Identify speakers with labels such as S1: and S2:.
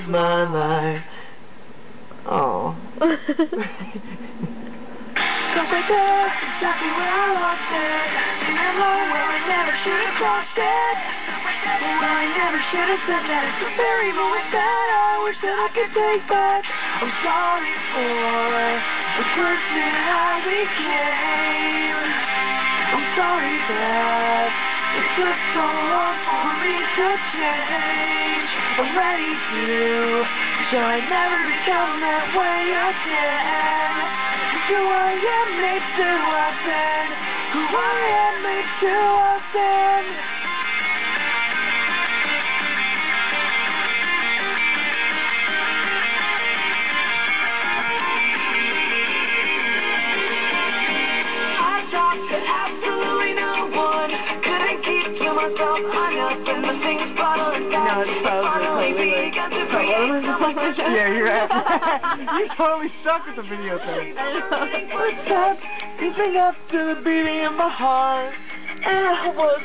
S1: of my life. Oh.
S2: Cause I guess exactly where I lost it. Being alone where I never should have crossed it. Where I never should have said that. It's the very moment that I wish that I could take back. I'm sorry for the person I became. I'm sorry that it took so long for me to change. I'm ready to show I never become that way again. Who I am made to have been. Who I am made to have been. I talked to absolutely no one. Couldn't keep to myself enough. And the things bottle and
S1: No, it's
S2: finally
S1: totally
S2: began to breathe.
S1: Yeah, you're right. You totally suck with the video thing.
S2: What's up? Creeping up to the beating of my heart. And I was